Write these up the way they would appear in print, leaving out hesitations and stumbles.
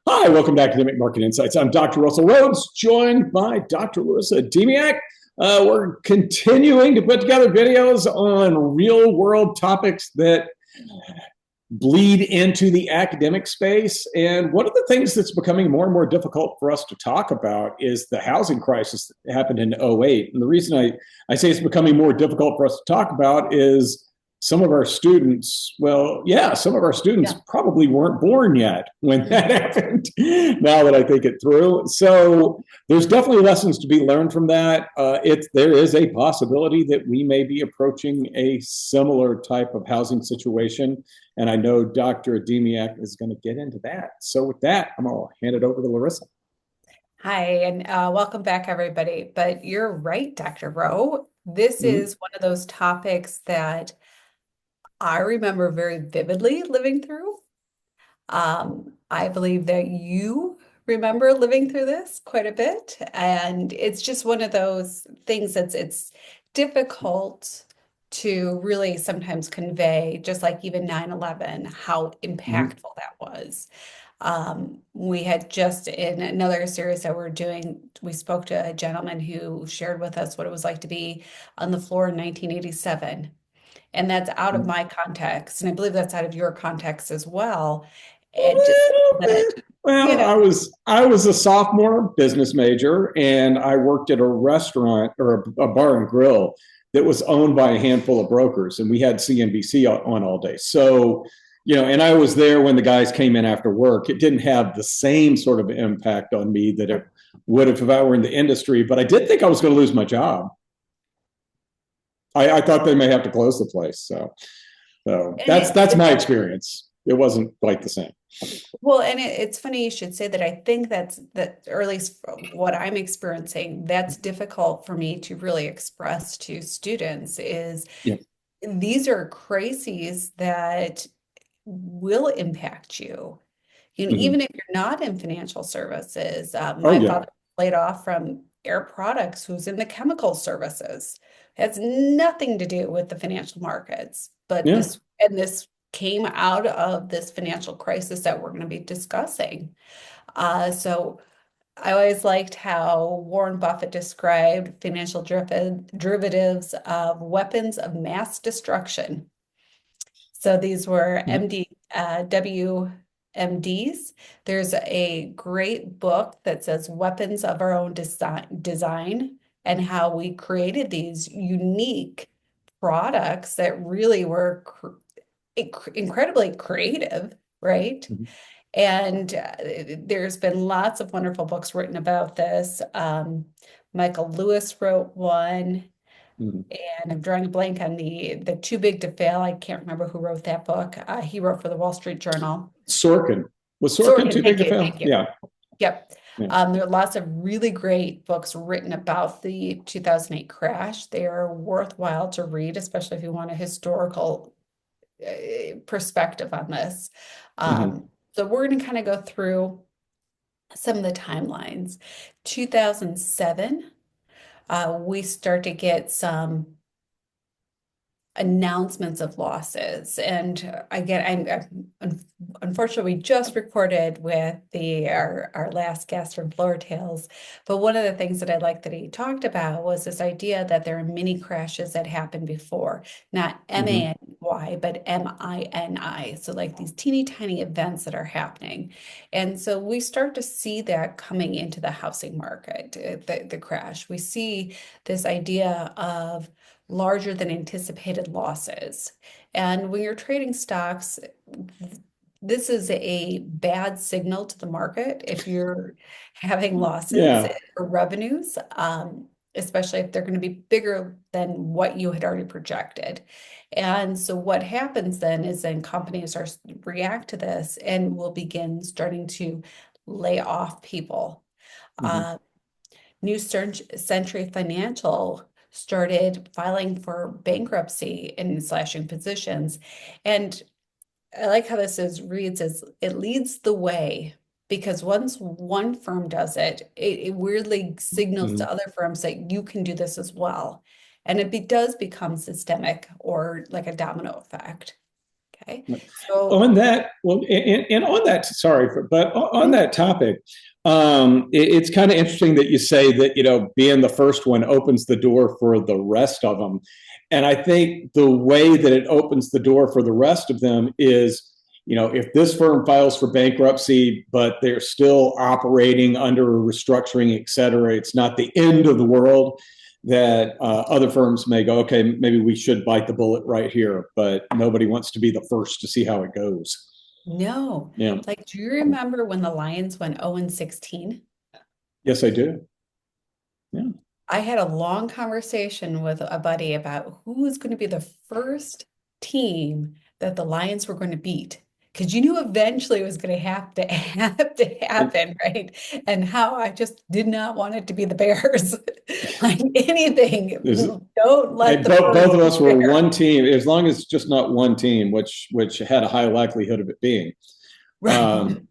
Hi, welcome back to Adamiec Market Insights. I'm Dr. Russell Rhodes, joined by Dr. Larissa Adamiec. We're continuing to put together videos on real world topics that bleed into the academic space. And one of the things that's becoming more and more difficult for us to talk about is the housing crisis that happened in '08. And the reason I say it's becoming more difficult for us to talk about is some of our students, some of our students probably weren't born yet when that happened, now that I think it through. So there's definitely lessons to be learned from that. There is a possibility that we may be approaching a similar type of housing situation. And I know Dr. Adamiec is going to get into that. So with that, I'm going to hand it over to Larissa. Hi, and welcome back, everybody. But you're right, Dr. Rowe. This Mm-hmm. is one of those topics that I remember very vividly living through. I believe that you remember living through this quite a bit, and it's just one of those things it's difficult to really sometimes convey, just like even 9/11, how Mm-hmm. impactful that was. We had just in another series that we're doing, we spoke to a gentleman who shared with us what it was like to be on the floor in 1987. And that's out of my context. And I believe that's out of your context as well. It just that, you Well, know, I was a sophomore business major, and I worked at a restaurant or a bar and grill that was owned by a handful of brokers, and we had CNBC on all day. So, and I was there when the guys came in after work. It didn't have the same sort of impact on me that it would have if I were in the industry, but I did think I was going to lose my job. I thought they may have to close the place. So and that's my experience. It wasn't quite the same. it's funny you should say that. I think or at least what I'm experiencing, that's difficult for me to really express to students is Yeah. these are crises that will impact you. Mm-hmm. Even if you're not in financial services, Oh my yeah. father was laid off from Air Products, who's in the chemical services. It has nothing to do with the financial markets, but Yeah. this came out of this financial crisis that we're going to be discussing. So I always liked how Warren Buffett described financial derivatives of weapons of mass destruction. So these were Mm-hmm. WMDs. There's a great book that says Weapons of Our Own Design and how we created these unique products that really were incredibly creative, right? Mm-hmm. And there's been lots of wonderful books written about this. Michael Lewis wrote one. Mm-hmm. And I'm drawing a blank on the Too Big to Fail. I can't remember who wrote that book. He wrote for the Wall Street Journal. Sorkin. Was Sorkin Sorkin, too big thank to you, fail? thank you. Yeah. Yep. Yeah. There are lots of really great books written about the 2008 crash. They are worthwhile to read, especially if you want a historical perspective on this. Mm-hmm. So we're going to kind of go through some of the timelines. 2007, we start to get some announcements of losses. And again, unfortunately we just recorded with our last guest from Floor Tales. But one of the things that I liked that he talked about was this idea that there are mini crashes that happened before, not Mm-hmm. MANY, but MINI. So like these teeny tiny events that are happening. And so we start to see that coming into the housing market, the crash. We see this idea of larger than anticipated losses. And when you're trading stocks, this is a bad signal to the market if you're having losses Yeah. or revenues, especially if they're going to be bigger than what you had already projected. And so what happens then is then companies are react to this and will begin starting to lay off people. Mm-hmm. Uh, New Century Financial started filing for bankruptcy and slashing positions. And I like how reads as it leads the way because once one firm does it, it weirdly signals Mm-hmm. to other firms that you can do this as well. And does become systemic or like a domino effect. Okay. So, On that, well, and on that, sorry, but on that topic, it's kind of interesting that you say that, being the first one opens the door for the rest of them. And I think the way that it opens the door for the rest of them is, if this firm files for bankruptcy, but they're still operating under a restructuring, et cetera, it's not the end of the world. That other firms may go, okay, maybe we should bite the bullet right here, but nobody wants to be the first to see how it goes. no, Yeah. like, do you remember when the Lions went 0-16? Yes, I do. Yeah. I had a long conversation with a buddy about who was going to be the first team that the Lions were going to beat. Because you knew eventually it was going to have to have to And happen, right? And how I just did not want it to be the Bears. Like anything, there's don't let and the both birds of be us were Bears. one team, as long as it's just not one team, which had a high likelihood of it being. Right. Um,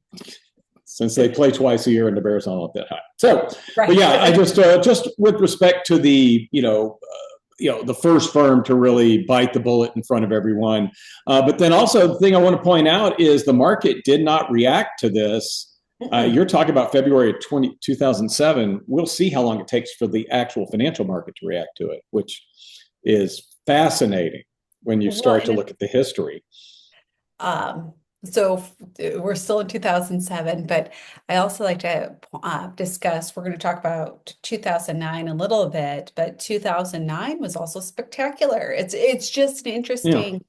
since they play twice a year and the Bears aren't that high. So, but Right. yeah, I just with respect to the the first firm to really bite the bullet in front of everyone. But then also the thing I want to point out is the market did not react to this. You're talking about February of 2007. We'll see how long it takes for the actual financial market to react to it, which is fascinating when you Well, start to and look at the history. Um, we're still in 2007, but I also like to discuss, we're going to talk about 2009 a little bit, but 2009 was also spectacular. It's just an Yeah. interesting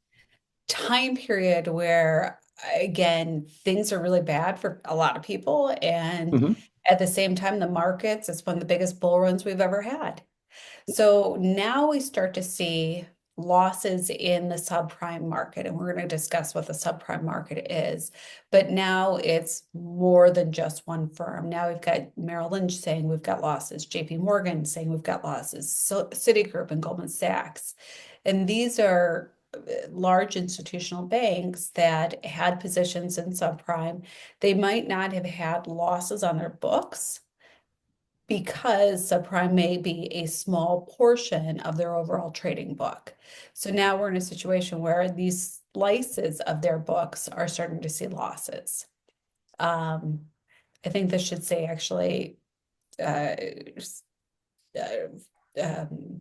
time period where, again, things are really bad for a lot of people. And Mm-hmm. at the same time, the markets, it's one of the biggest bull runs we've ever had. So now we start to see losses in the subprime market, and we're going to discuss what the subprime market is. But now it's more than just one firm. Now we've got Merrill Lynch saying we've got losses, JP Morgan saying we've got losses, so Citigroup and Goldman Sachs. And these are large institutional banks that had positions in subprime. They might not have had losses on their books because subprime may be a small portion of their overall trading book. So now we're in a situation where these slices of their books are starting to see losses. Um, I think this should say actually uh,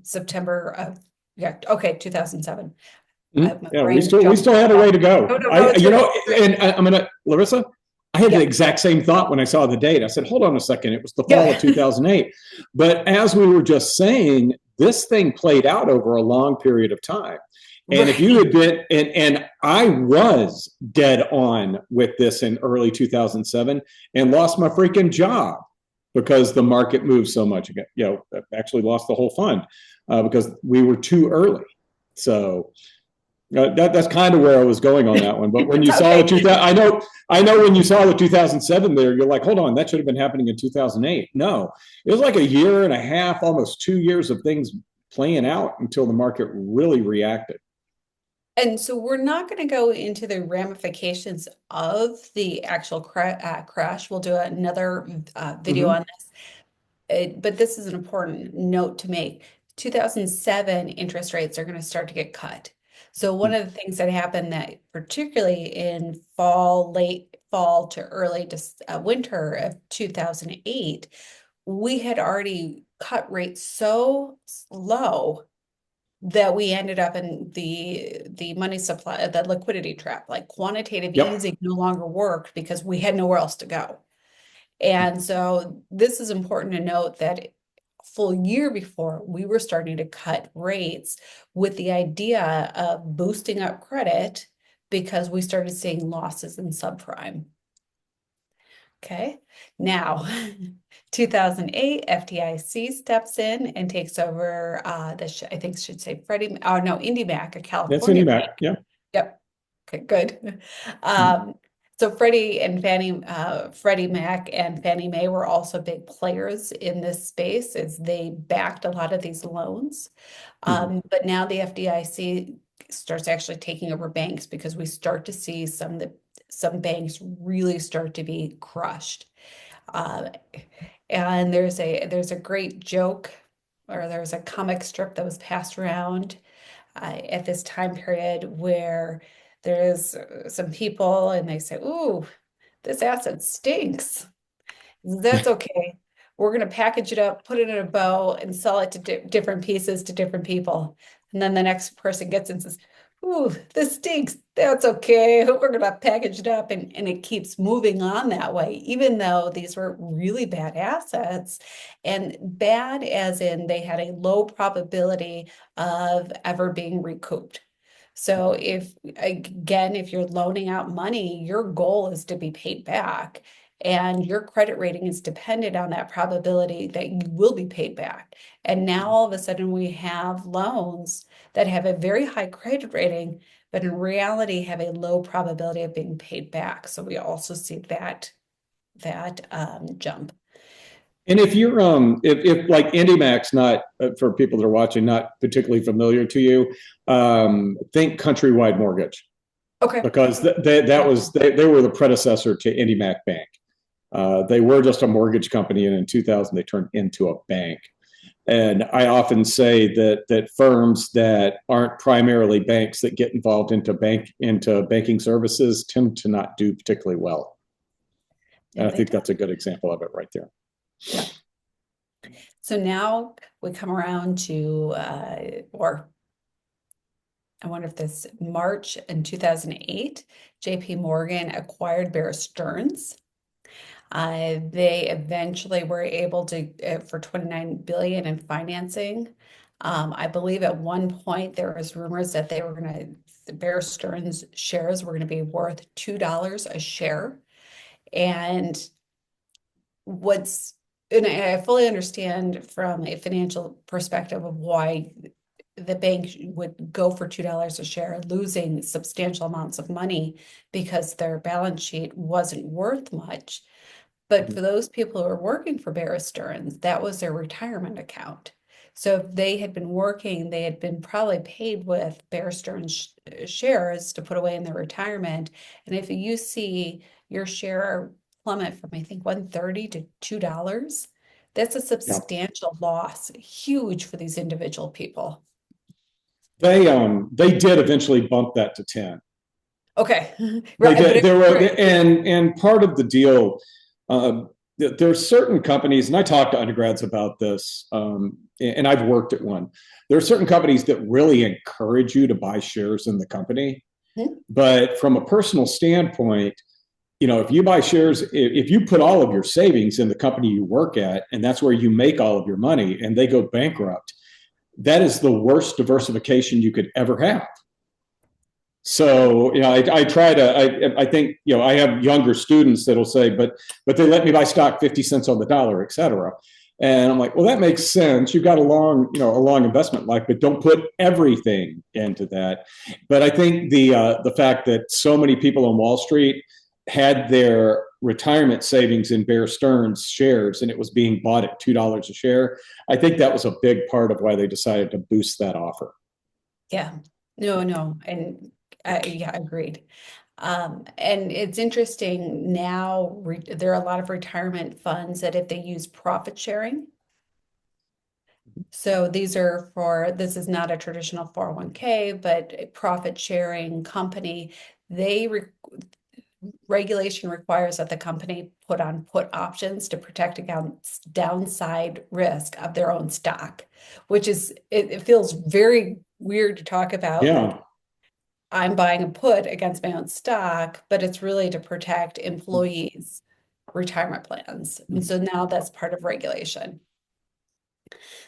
September of, yeah, okay, 2007. Mm-hmm. My Yeah, we brain still we jumped. still had a way to go. No, no, no, I it's great. and I'm gonna Larissa. I had the Yeah, exact same thought when I saw the date. I said, "Hold on a second, it was the fall of yeah, 2008." But as we were just saying, this thing played out over a long period of time. And if you right. had been, and I was dead on with this in early 2007 and lost my freaking job because the market moved so much. Actually lost the whole fund because we were too early. So that's kind of where I was going on that one. But when It's you saw the okay. 2000, I know when you saw the 2007 there, you're like, hold on, that should have been happening in 2008. No, it was like a year and a half, almost 2 years of things playing out until the market really reacted. And so we're not going to go into the ramifications of the actual crash. We'll do another video Mm-hmm. on this. But this is an important note to make. 2007 interest rates are going to start to get cut. So one of the things that happened that particularly in late fall to early winter of 2008, we had already cut rates so low that we ended up in the money supply, the liquidity trap. Like quantitative Yep. easing no longer worked because we had nowhere else to go. And so this is important to note that full year before we were starting to cut rates with the idea of boosting up credit because we started seeing losses in subprime. Okay, now 2008, FDIC steps in and takes over. This I think should say Freddie. Oh no, IndyMac, a That's California bank. IndyMac. Yeah. Yep. Okay, good. Mm-hmm. So Freddie Mac and Fannie Mae were also big players in this space as they backed a lot of these loans. Mm-hmm. But now the FDIC starts actually taking over banks because we start to see some banks really start to be crushed. Uh, and there's a great joke, or there's a comic strip that was passed around at this time period where There's some people and they say, ooh, this asset stinks. That's okay. We're going to package it up, put it in a bow, and sell it to different pieces to different people. And then the next person gets in and says, ooh, this stinks. That's okay. We're going to package it up. And it keeps moving on that way, even though these were really bad assets. And bad as in they had a low probability of ever being recouped. So if, again, if you're loaning out money, your goal is to be paid back. And your credit rating is dependent on that probability that you will be paid back. And now all of a sudden we have loans that have a very high credit rating, but in reality have a low probability of being paid back. So we also see that jump. And if you're if like IndyMac's not for people that are watching, not particularly familiar to you, think Countrywide Mortgage Okay. because that was they were the predecessor to IndyMac Bank. They were just a mortgage company, and in 2000 they turned into a bank. And I often say that firms that aren't primarily banks that get involved into banking services tend to not do particularly well. And Yeah, I they think do. that's a good example of it right there. Yeah. So now we come around to, or I wonder if this March in 2008, JP Morgan acquired Bear Stearns. They eventually were able to, for 29 billion in financing. I believe at one point there was rumors that they were going to, Bear Stearns shares were going to be worth $2 a share. And what's, and I fully understand from a financial perspective of why the bank would go for $2 a share, losing substantial amounts of money because their balance sheet wasn't worth much. But for those people who are working for Bear Stearns, that was their retirement account. So if they had been working, they had been probably paid with Bear Stearns shares to put away in their retirement. And if you see your share plummet from, I think, 130 to $2, that's a Yeah. substantial loss, huge for these individual people. They did eventually bump that to 10. Okay, They right, but did. it, There were and part of the deal. There's certain companies, and I talked to undergrads about this, and I've worked at one. There are certain companies that really encourage you to buy shares in the company, but from a personal standpoint, if you buy shares, if you put all of your savings in the company you work at, and that's where you make all of your money, and they go bankrupt, that is the worst diversification you could ever have. So, I try to, I think, I have younger students that'll say, but they let me buy stock 50 cents on the dollar, et cetera. And I'm like, well, that makes sense. You've got a long investment life, but don't put everything into that. But I think the fact that so many people on Wall Street had their retirement savings in Bear Stearns shares and it was being bought at $2 a share, I think that was a big part of why they decided to boost that offer. yeah, no, and yeah, agreed. And it's interesting now, there are a lot of retirement funds that if they use profit sharing, so this is not a traditional 401k, but a profit sharing company, regulation requires that the company put on put options to protect against downside risk of their own stock, which is, it feels very weird to talk about that Yeah. I'm buying a put against my own stock, but it's really to protect employees' retirement plans. And so now that's part of regulation.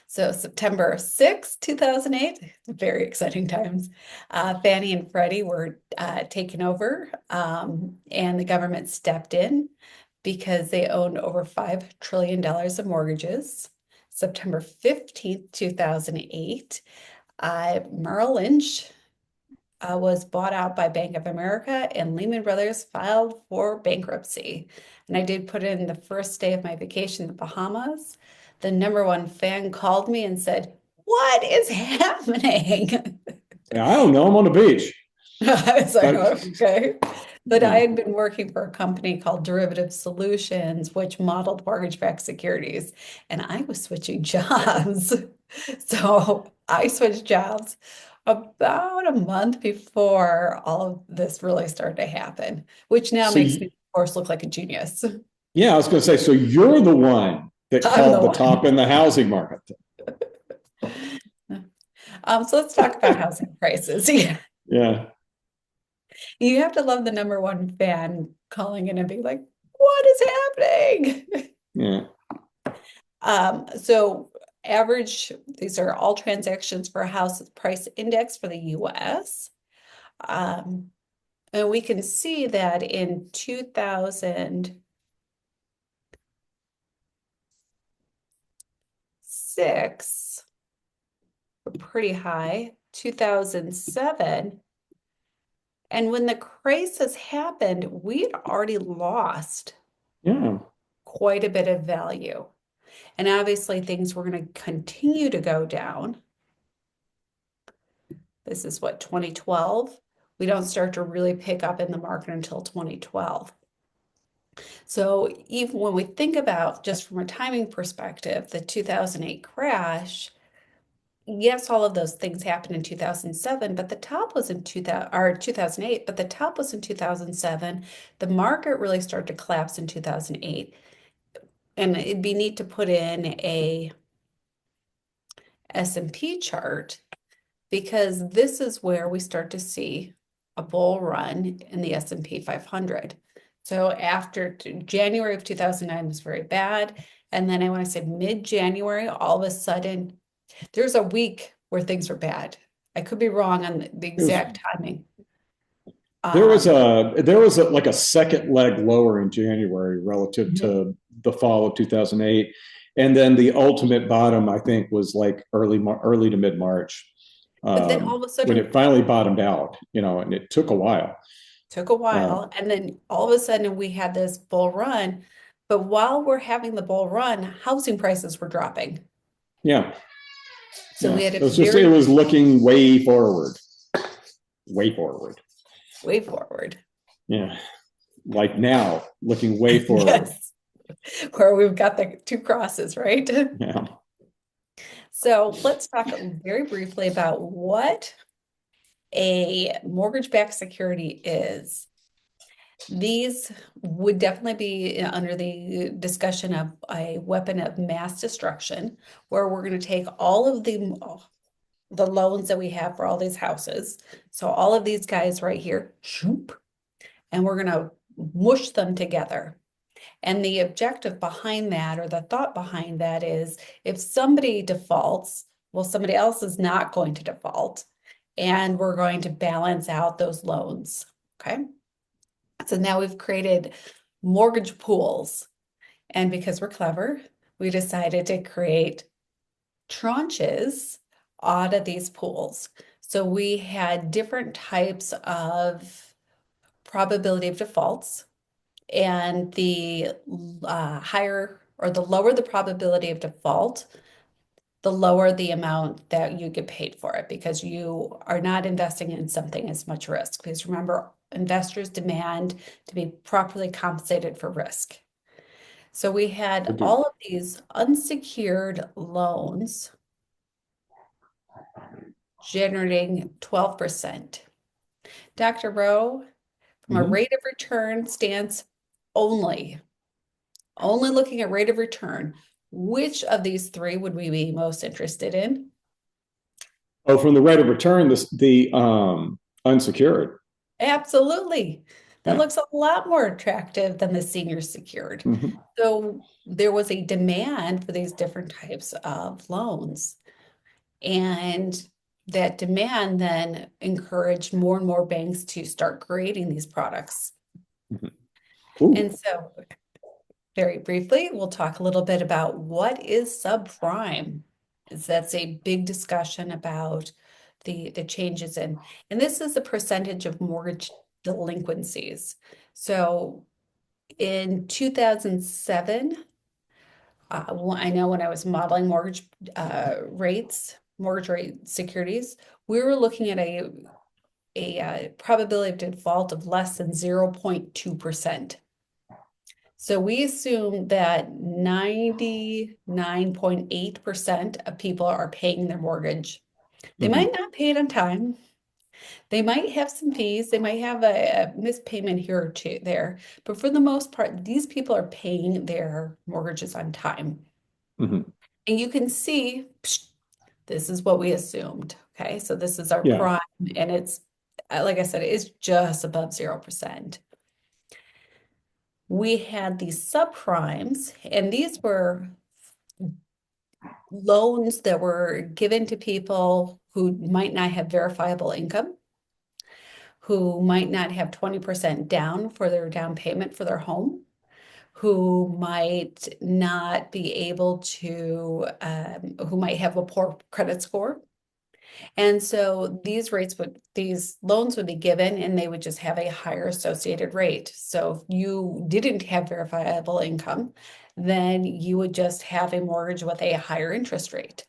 So September 6, 2008, very exciting times. Fannie and Freddie were taken over, and the government stepped in because they owned over $5 trillion of mortgages. September 15th, 2008, Merrill Lynch was bought out by Bank of America and Lehman Brothers filed for bankruptcy. And I did put in the first day of my vacation in the Bahamas. The number one fan called me and said, "What is happening?" Yeah, I don't know. I'm on the beach. I was like, But, okay. But I had been working for a company called Derivative Solutions, which modeled mortgage-backed securities, and I was switching jobs. So I switched jobs, about a month before all of this really started to happen, which now So, makes me, of course, look like a genius. yeah, I was going to say, so you're the one that I'm called the the one. top in the housing market. So let's talk about housing prices. Yeah. Yeah. You have to love the number one fan calling in and being like, what is happening? Yeah. So average, these are all transactions for a house price index for the US. Um, and we can see that in 2006, pretty high, 2007. And when the crisis happened, we'd already lost Yeah. quite a bit of value. And obviously, things were going to continue to go down. This is what, 2012? We don't start to really pick up in the market until 2012. So even when we think about just from a timing perspective, the 2008 crash, yes, all of those things happened in 2007, but the top was in 2000 or 2008, but the top was in 2007. The market really started to collapse in 2008. And it'd be neat to put in a S&P chart because this is where we start to see a bull run in the S&P 500. So after January of 2009 was very bad. And then I want to say mid-January, all of a sudden, there's a week where things were bad. I could be wrong on the It was, exact timing. there was Um, like a second leg lower in January relative mhm. to the fall of 2008. And then the ultimate bottom, I think, was like early to mid March, But then all of a when sudden, it finally bottomed out, and it took a while. took a Uh, while, and then all of a sudden we had this bull run. But while we're having the bull run, housing prices were dropping. yeah, So yeah. we had a It very was looking way forward, way forward. way forward. Yeah, like now, looking way forward. Yes, where we've got the two crosses, right? Yeah. So let's talk very briefly about what a mortgage-backed security is. These would definitely be under the discussion of a weapon of mass destruction, where we're going to take all of the loans that we have for all these houses. So all of these guys right here, shoop, and we're going to mush them together. And the objective behind that, or the thought behind that, is if somebody defaults, well, somebody else is not going to default, and we're going to balance out those loans. Okay. So now we've created mortgage pools. And because we're clever, we decided to create tranches out of these pools. So we had different types of probability of defaults, and the higher or the lower the probability of default, the lower the amount that you get paid for it because you are not investing in something as much risk. Because remember, investors demand to be properly compensated for risk. So we had all of these unsecured loans generating 12%. Dr. Rowe, from a Mhm. rate of return stance only, only looking at rate of return, which of these three would we be most interested in? Oh, from the rate of return, the unsecured. Absolutely. That Yeah. looks a lot more attractive than the senior secured. Mhm. So there was a demand for these different types of loans. And that demand then encouraged more and more banks to start creating these products. Mhm. Ooh. And so, very briefly, we'll talk a little bit about what is subprime. That's a big discussion about the changes in, and this is the percentage of mortgage delinquencies. So in 2007, I know when I was modeling mortgage rate securities, we were looking at a probability of default of less than 0.2%. So we assume that 99.8% of people are paying their mortgage. They Hmm. might not pay it on time. They might have some fees. They might have a missed payment here or two there. But for the most part, these people are paying their mortgages on time. Hmm. And you can see, psh, this is what we assumed. Okay, so this is our Yeah. prime, and it's, like I said, it's just above 0%. We had these subprimes, and these were loans that were given to people who might not have verifiable income, who might not have 20% down for their down payment for their home, who might not be able to, who might have a poor credit score. And so these loans would be given and they would just have a higher associated rate. So if you didn't have verifiable income, then you would just have a mortgage with a higher interest rate.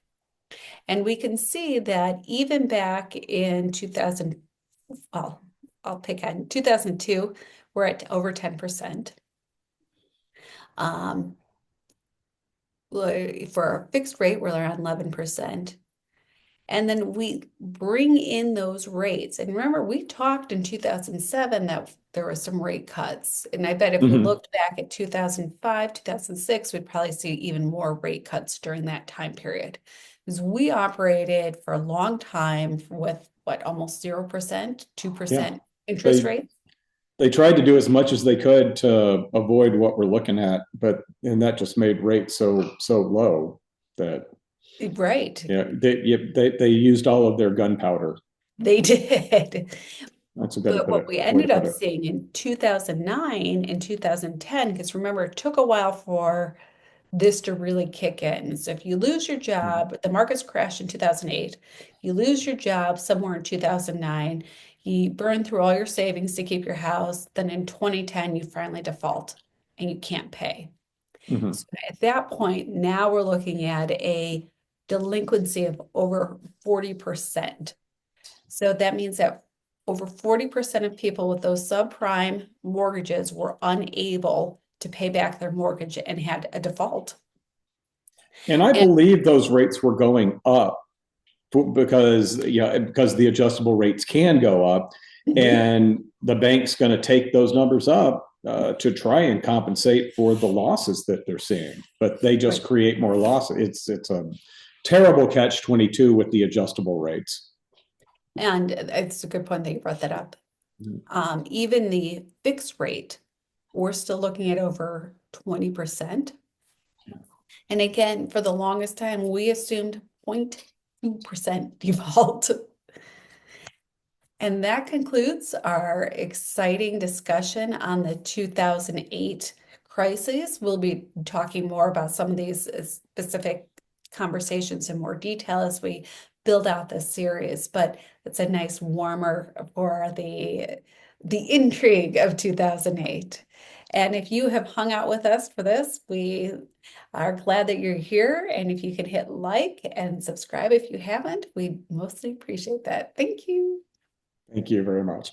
And we can see that even back in 2000, well, I'll pick on 2002, we're at over 10%. Um, for a fixed rate, we're around 11%. And then we bring in those rates. And remember, we talked in 2007 that there were some rate cuts. And I bet if we Hmm. looked back at 2005, 2006, we'd probably see even more rate cuts during that time period. Because we operated for a long time with what, almost 0%, Yeah. 2% interest They rates. they tried to do as much as they could to avoid what we're looking at, but and that just made rates so low that Right. they used all of their gunpowder. They did. That's a better But what we way to ended put up it. seeing in 2009 and 2010, because remember, it took a while for this to really kick in. So if you lose your Mhm. job, the markets crashed in 2008, you lose your job somewhere in 2009, you burn through all your savings to keep your house, then in 2010, you finally default and you can't pay. Mhm. So at that point, now we're looking at a delinquency of over 40%. So that means that over 40% of people with those subprime mortgages were unable to pay back their mortgage and had a default. And I And believe those rates were going up because because the adjustable rates can go up, mhm, and the bank's going to take those numbers up to try and compensate for the losses that they're seeing. But they just right. create more losses. It's a terrible catch-22 with the adjustable rates. And it's a good point that you brought that up. Mhm. Even the fixed rate, we're still looking at over 20%. And again, for the longest time, we assumed 0.2% default. And that concludes our exciting discussion on the 2008 crisis. We'll be talking more about some of these specific conversations in more detail as we build out this series, but it's a nice warmer for the intrigue of 2008. And if you have hung out with us for this, we are glad that you're here. And if you can hit like and subscribe if you haven't, we mostly appreciate that. Thank you. Thank you very much.